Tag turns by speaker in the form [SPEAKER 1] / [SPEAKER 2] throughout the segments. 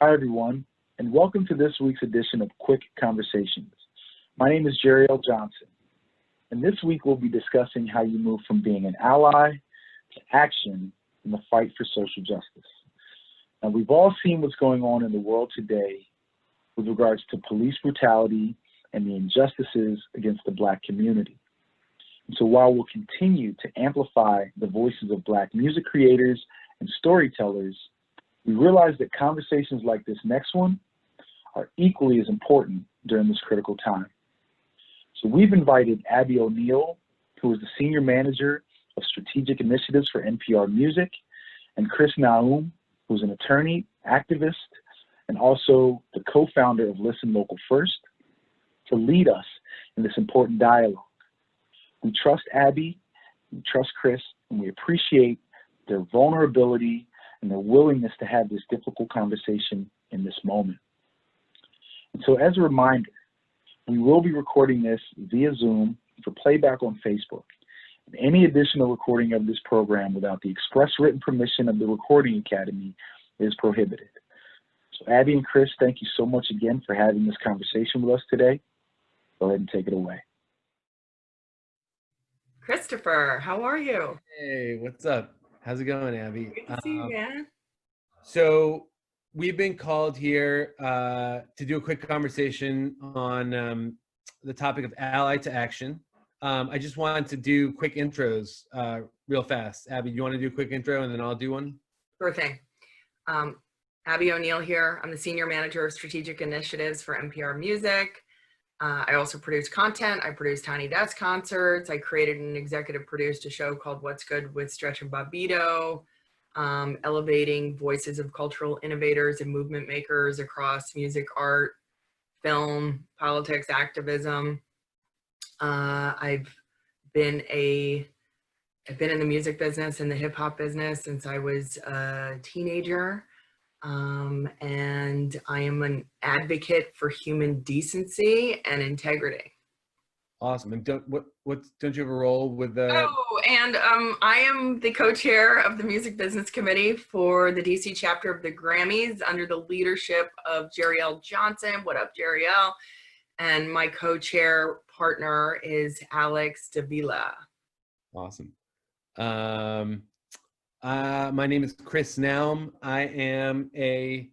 [SPEAKER 1] Hi, everyone, and welcome to this week's edition of Quick Conversations. My name is Jerry L. Johnson, and this week we'll be discussing how you move from being an ally to action in the fight for social justice. Now, we've all seen what's going on in the world today with regards to police brutality and the injustices against the Black community. And so while we'll continue to amplify the voices of Black music creators and storytellers, we realize that conversations like this next one are equally as important during this critical time. So we've invited Abby O'Neill, who is the Senior Manager of Strategic Initiatives for NPR Music, and Chris Naum, who's an attorney, activist, and also the co-founder of Listen Local First, to lead us in this important dialogue. We trust Abby, we trust Chris, and we appreciate their vulnerability and their willingness to have this difficult conversation in this moment. And so as a reminder, we will be recording this via Zoom for playback on Facebook. And any additional recording of this program without the express written permission of the Recording Academy is prohibited. So Abby and Chris, thank you so much again for having this conversation with us today. Go ahead and take it away.
[SPEAKER 2] Christopher, how are you?
[SPEAKER 3] Hey, what's up? How's it going, Abby?
[SPEAKER 2] Good to see you, man.
[SPEAKER 3] So we've been called here to do a quick conversation on the topic of ally to action. I just wanted to do quick intros real fast. Abby, do you want to do a quick intro and then I'll do one?
[SPEAKER 2] Sure thing. Abby O'Neill here. I'm the Senior Manager of Strategic Initiatives for NPR Music. I also produce content. I produce Tiny Desk concerts. I created and executive produced a show called What's Good with Stretch and Bobbito, elevating voices of cultural innovators and movement makers across music, art, film, politics, activism. I've been in the music business and the hip hop business since I was a teenager. And I am an advocate for human decency and integrity.
[SPEAKER 3] Awesome. And don't you have a role with the?
[SPEAKER 2] Oh, and I am the co-chair of the Music Business Committee for the DC chapter of the Grammys under the leadership of Jerry L. Johnson. What up, Jerry L? And my co-chair partner is Alex Davila.
[SPEAKER 3] Awesome. My name is Chris Naum. I am a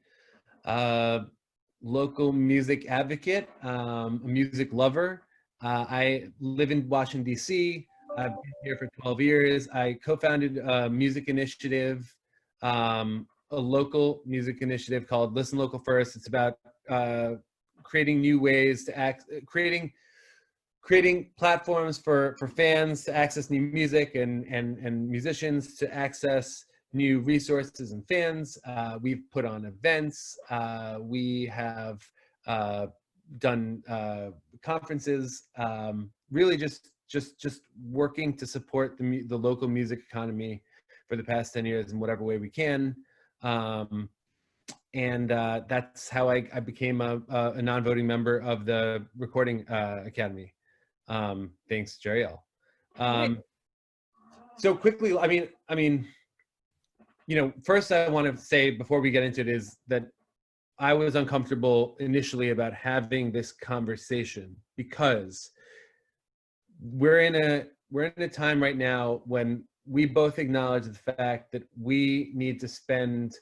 [SPEAKER 3] local music advocate, a music lover. I live in Washington, D.C. I've been here for 12 years. I co-founded a music initiative, a local music initiative called Listen Local First. It's about creating new ways to creating platforms for fans to access new music and musicians to access new resources and fans. We've put on events. We have done conferences. Really just working to support the local music economy for the past 10 years in whatever way we can. And that's how I became a non-voting member of the Recording Academy. Thanks, Jerry L. So quickly, I mean, first I want to say before we get into it is that I was uncomfortable initially about having this conversation because we're in a time right now when we both acknowledge the fact that we need to spend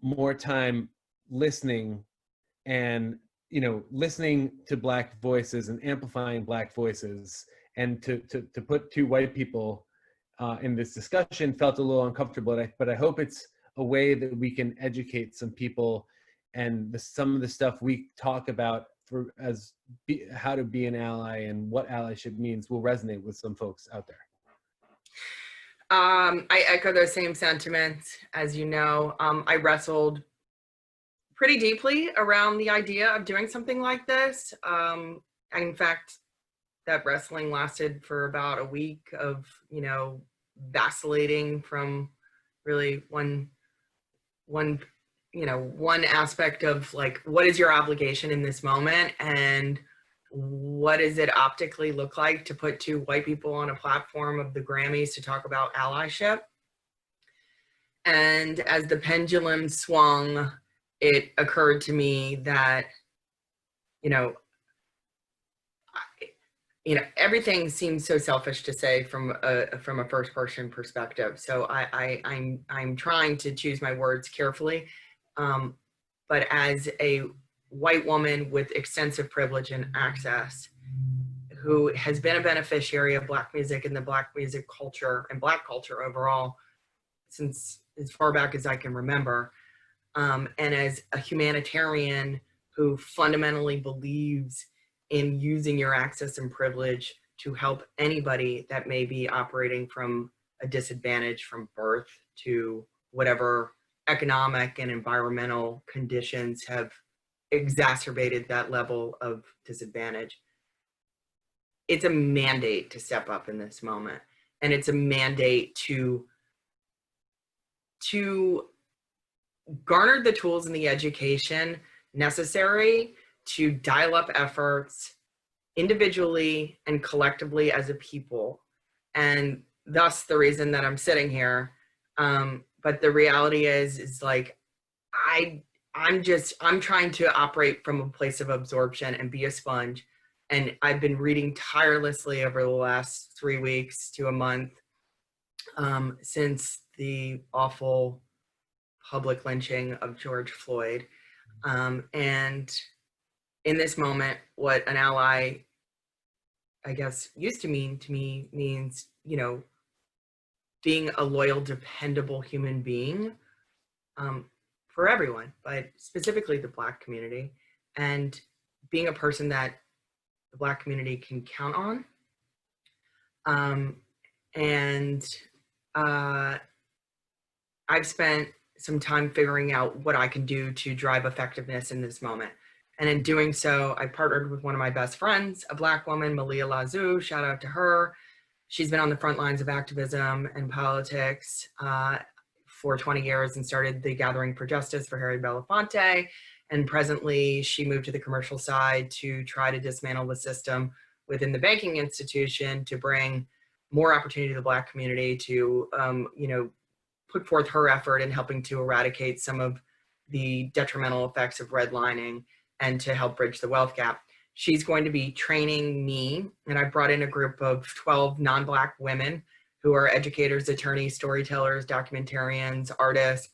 [SPEAKER 3] more time listening and listening to Black voices and amplifying Black voices, and to put two white people in this discussion felt a little uncomfortable, but I hope it's a way that we can educate some people, and some of the stuff we talk about how to be an ally and what allyship means will resonate with some folks out there.
[SPEAKER 2] I echo those same sentiments. As you know, I wrestled pretty deeply around the idea of doing something like this. In fact, that wrestling lasted for about a week of, vacillating from really one aspect of like, what is your obligation in this moment? And what does it optically look like to put two white people on a platform of the Grammys to talk about allyship? And as the pendulum swung it occurred to me that, you know, everything seems so selfish to say from a first person perspective. So I'm trying to choose my words carefully. But as a white woman with extensive privilege and access, who has been a beneficiary of Black music and the Black music culture and Black culture overall since as far back as I can remember, and as a humanitarian who fundamentally believes in using your access and privilege to help anybody that may be operating from a disadvantage from birth to whatever economic and environmental conditions have exacerbated that level of disadvantage. It's a mandate to step up in this moment. And it's a mandate to garner the tools and the education necessary to dial up efforts individually and collectively as a people. And thus the reason that I'm sitting here. But the reality is like, I'm trying to operate from a place of absorption and be a sponge. And I've been reading tirelessly over the last 3 weeks to a month, since the awful public lynching of George Floyd. And in this moment, what an ally, I guess, used to mean to me means, being a loyal, dependable human being, for everyone, but specifically the Black community, and being a person that the Black community can count on. I've spent some time figuring out what I can do to drive effectiveness in this moment. And in doing so, I partnered with one of my best friends, a Black woman, Malia Lazu, shout out to her. She's been on the front lines of activism and politics for 20 years and started the Gathering for Justice for Harry Belafonte. And presently, she moved to the commercial side to try to dismantle the system within the banking institution to bring more opportunity to the Black community to, put forth her effort in helping to eradicate some of the detrimental effects of redlining and to help bridge the wealth gap. She's going to be training me, and I brought in a group of 12 non-Black women who are educators, attorneys, storytellers, documentarians, artists.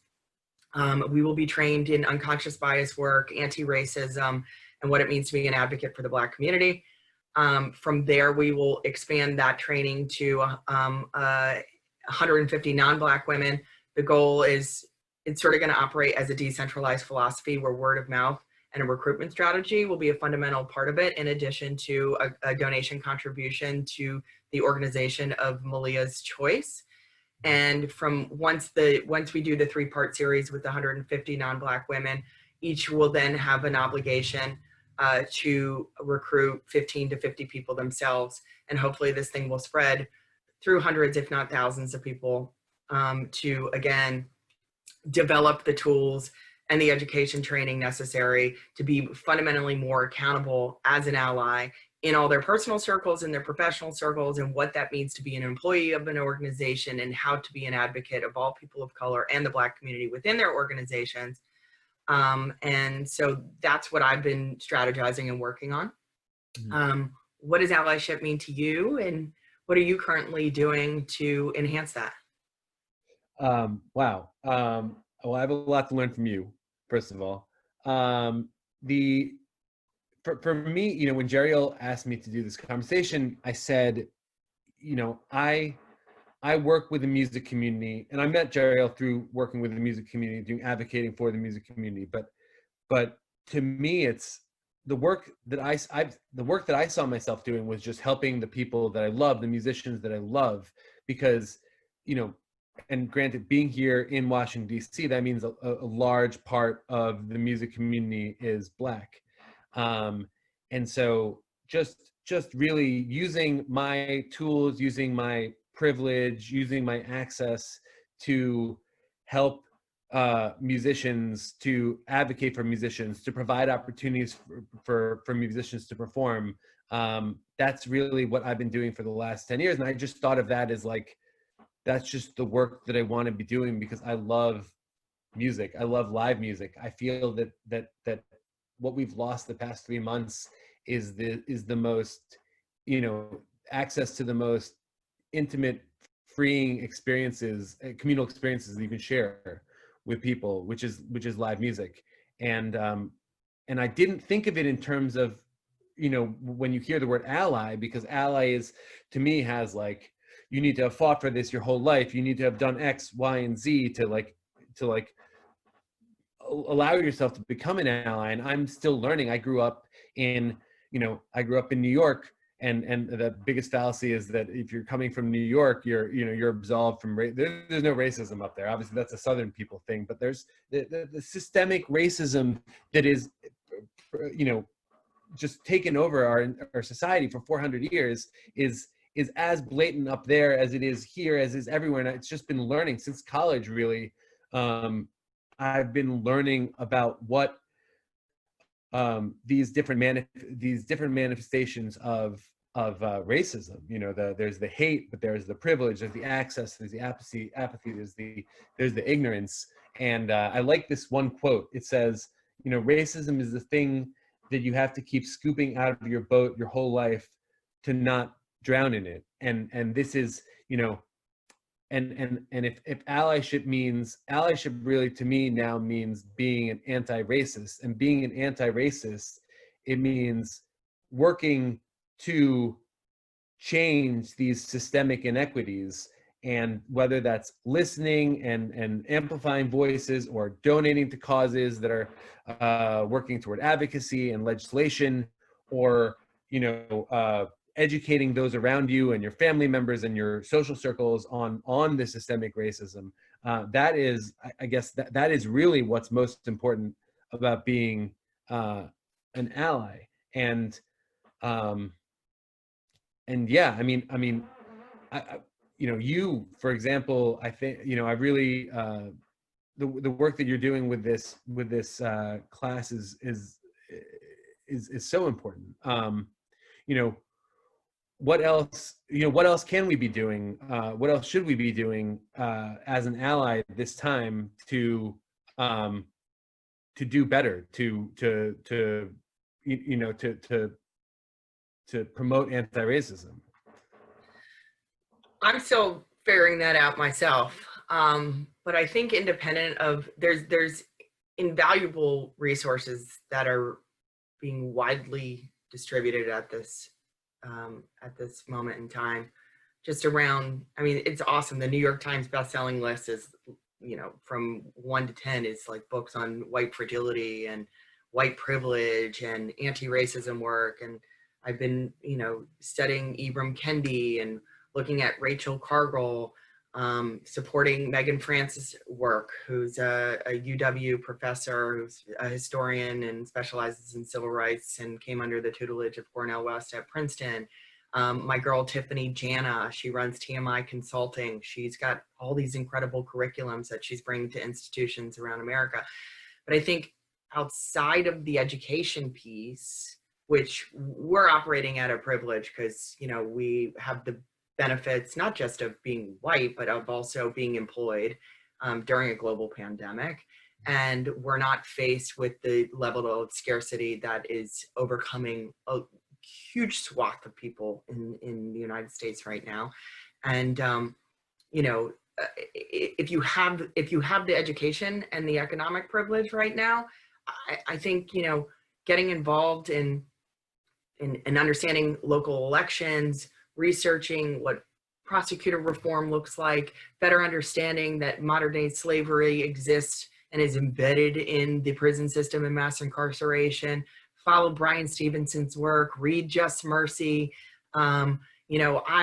[SPEAKER 2] We will be trained in unconscious bias work, anti-racism, and what it means to be an advocate for the Black community. From there, we will expand that training to 150 non-Black women. The goal is it's sort of going to operate as a decentralized philosophy where word of mouth and a recruitment strategy will be a fundamental part of it, in addition to a donation contribution to the organization of Malia's choice. And from once we do the 3-part series with 150 non-Black women, each will then have an obligation to recruit 15 to 50 people themselves. And hopefully this thing will spread through hundreds, if not thousands of people, to, again, develop the tools and the education training necessary to be fundamentally more accountable as an ally in all their personal circles, in their professional circles, and what that means to be an employee of an organization and how to be an advocate of all people of color and the Black community within their organizations. And so that's what I've been strategizing and working on. What does allyship mean to you, and what are you currently doing to enhance that?
[SPEAKER 3] Wow. Well, I have a lot to learn from you, first of all. For me, when Jeriel asked me to do this conversation, I said, I work with the music community, and I met Jeriel through working with the music community, advocating for the music community. But to me, it's the work that I saw myself doing was just helping the people that I love, the musicians that I love, because, and granted, being here in Washington, D.C., that means a large part of the music community is Black. And so just really using my tools, using my privilege, using my access to help musicians, to advocate for musicians, to provide opportunities for musicians to perform. That's really what I've been doing for the last 10 years. And I just thought of that as like, that's just the work that I want to be doing, because I love music. I love live music. I feel that what we've lost the past 3 months is the most, access to the most intimate, freeing experiences, communal experiences that you can share with people, which is live music. And I didn't think of it in terms of, when you hear the word ally, because ally is, to me, has like, you need to have fought for this your whole life. You need to have done X, Y, and Z to allow yourself to become an ally. And I'm still learning. I grew up in New York, and the biggest fallacy is that if you're coming from New York, you're absolved from there's no racism up there. Obviously, that's a Southern people thing, but there's the systemic racism that is, just taken over our society for 400 years is as blatant up there as it is here, as is everywhere. And it's just been learning since college, really. I've been learning about what these different manifestations of racism. There's the hate, but there's the privilege, there's the access, there's the apathy, there's the ignorance. And I like this one quote. It says, racism is the thing that you have to keep scooping out of your boat your whole life to not drown in it. And this is, and if allyship really, to me, now means being an anti-racist. And being an anti-racist, it means working to change these systemic inequities. And whether that's listening and amplifying voices, or donating to causes that are working toward advocacy and legislation, or educating those around you and your family members and your social circles on the systemic racism, that is, I guess, that is really what's most important about being an ally. And yeah, I mean, you, for example, I think, I really, the work that you're doing with this class is so important. What else can we be doing? What else should we be doing as an ally this time to do better, to promote anti-racism?
[SPEAKER 2] I'm still figuring that out myself. But I think independent of, there's invaluable resources that are being widely distributed at this moment in time, just around, it's awesome. The New York Times bestselling list is, from 1 to 10 is like books on white fragility and white privilege and anti-racism work. And I've been, studying Ibram Kendi and looking at Rachel Cargill, supporting Megan Francis' work, who's a UW professor, who's a historian and specializes in civil rights and came under the tutelage of Cornell West at Princeton. My girl, Tiffany Jana, she runs TMI Consulting. She's got all these incredible curriculums that she's bringing to institutions around America. But I think outside of the education piece, which we're operating at a privilege because, we have the benefits, not just of being white, but of also being employed during a global pandemic. And we're not faced with the level of scarcity that is overcoming a huge swath of people in the United States right now. And, if you have the education and the economic privilege right now, I think, getting involved in understanding local elections, researching what prosecutor reform looks like, better understanding that modern day slavery exists and is embedded in the prison system and mass incarceration, follow Brian Stevenson's work, read Just Mercy. I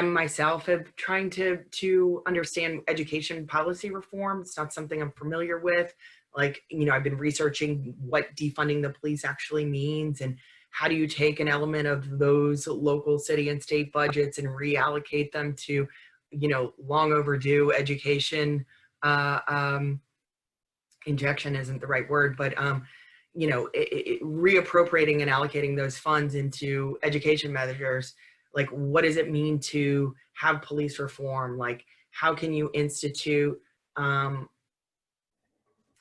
[SPEAKER 2] myself have trying to understand education policy reform. It's not something I'm familiar with. I've been researching what defunding the police actually means, and how do you take an element of those local city and state budgets and reallocate them to, long overdue education, injection isn't the right word, but, reappropriating and allocating those funds into education measures. Like, what does it mean to have police reform? Like, how can you institute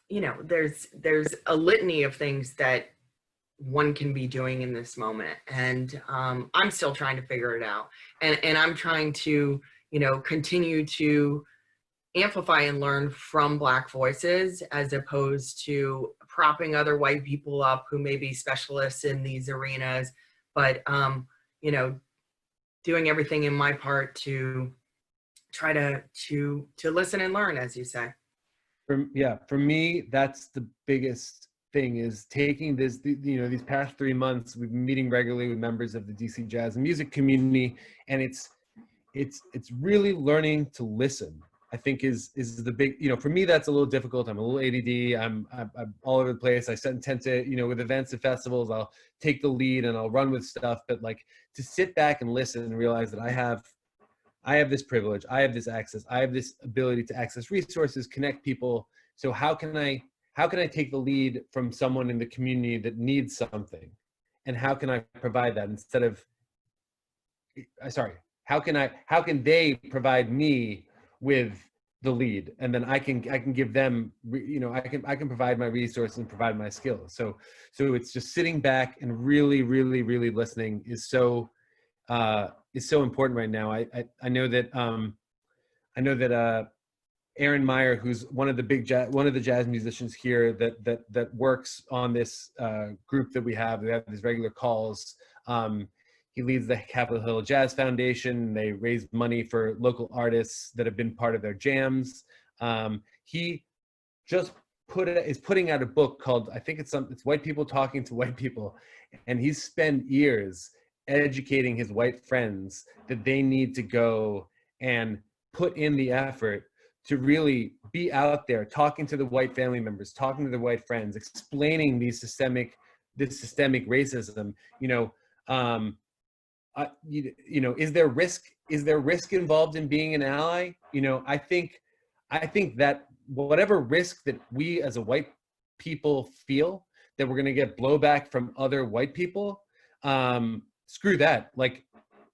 [SPEAKER 2] you know, there's a litany of things that one can be doing in this moment. And I'm still trying to figure it out. And I'm trying to, you know, continue to amplify and learn from Black voices, as opposed to propping other white people up who may be specialists in these arenas, but you know, doing everything in my part to try to listen and learn, as you say.
[SPEAKER 3] For me, that's the biggest thing, is taking this, you know, these past 3 months, we've been meeting regularly with members of the DC jazz and music community, and it's really learning to listen, I think, is the big, you know, for me, that's a little difficult. I'm a little ADD. I'm all over the place. I tend to, you know, with events and festivals, I'll take the lead and I'll run with stuff, but like to sit back and listen and realize that I have this privilege, I have this access, I have this ability to access resources, connect people. So how can I take the lead from someone in the community that needs something? And how can I provide that instead of, how can they provide me with the lead, and then I can give them, you know, I can provide my resources and provide my skills. So it's just sitting back and really listening is so important right now. I know that Aaron Meyer, who's one of the jazz musicians here that works on this group that we have these regular calls. He leads the Capitol Hill Jazz Foundation. They raise money for local artists that have been part of their jams. He just is putting out a book called, I think it's White People Talking to White People. And he's spent years educating his white friends that they need to go and put in the effort to really be out there, talking to the white family members, talking to the white friends, explaining this systemic racism. You know, you know, is there risk involved in being an ally? You know, I think that whatever risk that we as a white people feel that we're going to get blowback from other white people, screw that. Like,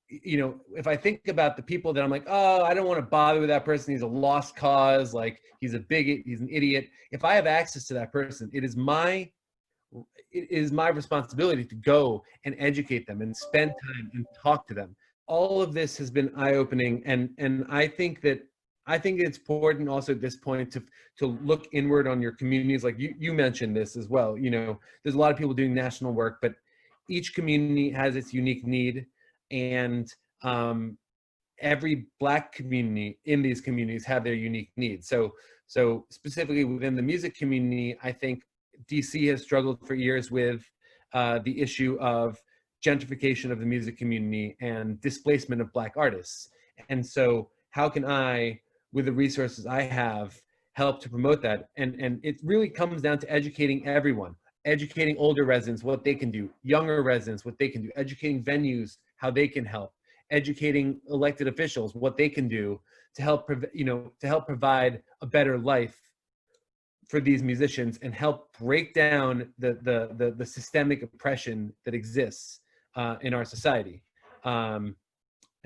[SPEAKER 3] you know, if I think about the people that I'm like, oh, I don't want to bother with that person, he's a lost cause, like he's a bigot, he's an idiot. If I have access to that person, it is my responsibility to go and educate them and spend time and talk to them. All of this has been eye-opening, and I think it's important also at this point to look inward on your communities. Like you mentioned this as well. You know, there's a lot of people doing national work, but each community has its unique need, and every Black community in these communities have their unique needs. So specifically within the music community, I think DC has struggled for years with the issue of gentrification of the music community and displacement of Black artists. And so how can I, with the resources I have, help to promote that? And it really comes down to educating everyone, educating older residents what they can do, younger residents what they can do, educating venues how they can help, educating elected officials what they can do to help provide a better life for these musicians and help break down the systemic oppression that exists in our society. And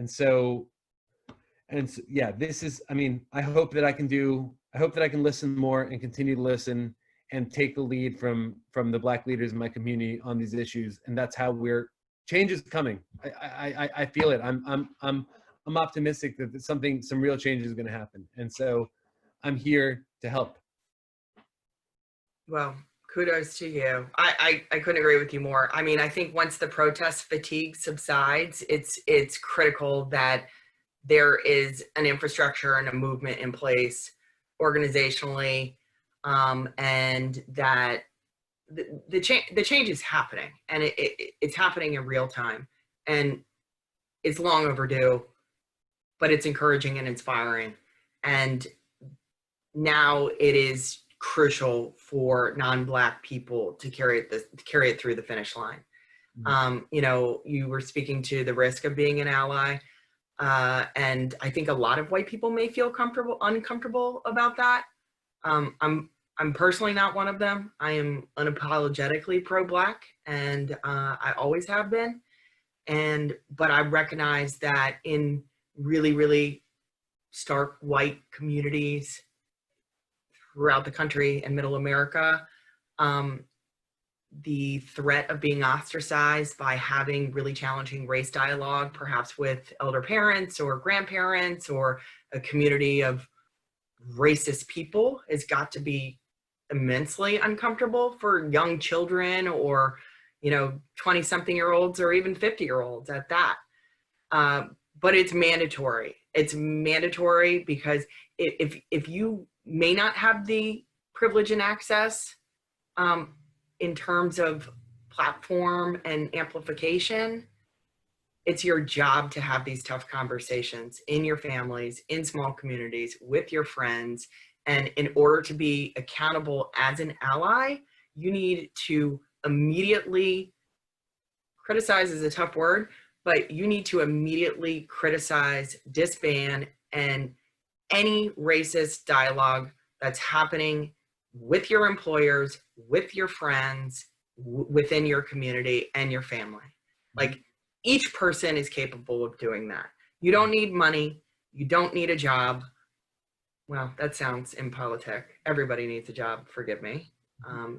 [SPEAKER 3] so yeah, this is, I mean, I hope that I can listen more and continue to listen and take the lead from the Black leaders in my community on these issues. And that's how change is coming. I feel it. I'm optimistic that some real change is going to happen. And so I'm here to help.
[SPEAKER 2] Well, kudos to you. I couldn't agree with you more. I mean, I think once the protest fatigue subsides, it's critical that there is an infrastructure and a movement in place organizationally, and that the change is happening, and it's happening in real time, and it's long overdue, but it's encouraging and inspiring. And now it is crucial for non-Black people to carry it through the finish line. Mm-hmm. You know, you were speaking to the risk of being an ally, and I think a lot of white people may feel uncomfortable about that. I'm personally not one of them. I am unapologetically pro-Black, and I always have been. But I recognize that in really, really stark white communities, throughout the country and middle America, the threat of being ostracized by having really challenging race dialogue, perhaps with elder parents or grandparents or a community of racist people, has got to be immensely uncomfortable for young children or, 20-something-year-olds or even 50-year-olds at that. But it's mandatory. It's mandatory because if you may not have the privilege and access, in terms of platform and amplification, it's your job to have these tough conversations in your families, in small communities, with your friends. And in order to be accountable as an ally, you need to immediately criticize is a tough word, but you need to immediately criticize, disband, and any racist dialogue that's happening with your employers, with your friends, within your community and your family. Like, each person is capable of doing that. You don't need money. You don't need a job. Well, that sounds impolitic. Everybody needs a job, forgive me,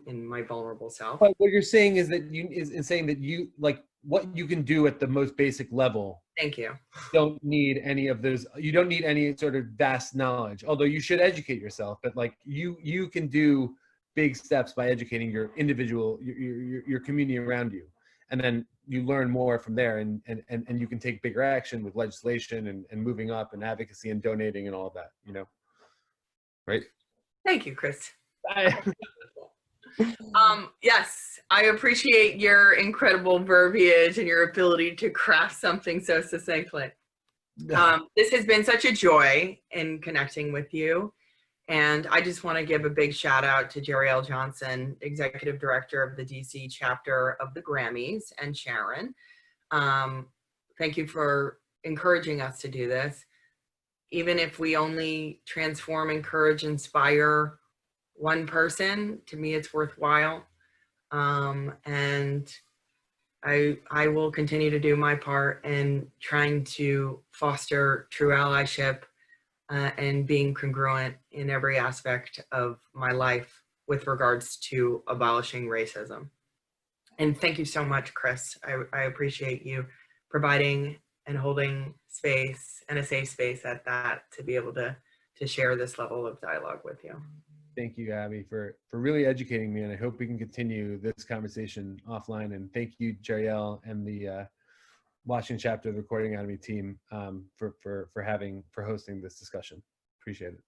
[SPEAKER 2] in my vulnerable self.
[SPEAKER 3] But what you're saying is that you like what you can do at the most basic level.
[SPEAKER 2] Thank you.
[SPEAKER 3] Don't need any of those. You don't need any sort of vast knowledge, although you should educate yourself. But like you can do big steps by educating your individual, your community around you, and then you learn more from there, and you can take bigger action with legislation and moving up and advocacy and donating and all of that. Right?
[SPEAKER 2] Thank you, Chris. Yes, I appreciate your incredible verbiage and your ability to craft something so succinctly. This has been such a joy in connecting with you. And I just want to give a big shout out to Jerry L. Johnson, Executive Director of the DC chapter of the Grammys, and Sharon. Thank you for encouraging us to do this. Even if we only transform, encourage, inspire one person, to me it's worthwhile. And I will continue to do my part in trying to foster true allyship and being congruent in every aspect of my life with regards to abolishing racism. And thank you so much, Chris. I appreciate you providing and holding space and a safe space at that to be able to share this level of dialogue with you.
[SPEAKER 3] Thank you, Abby, for really educating me, and I hope we can continue this conversation offline. And thank you, Jeriel, and the Washington chapter of the Recording Academy team for hosting this discussion. Appreciate it.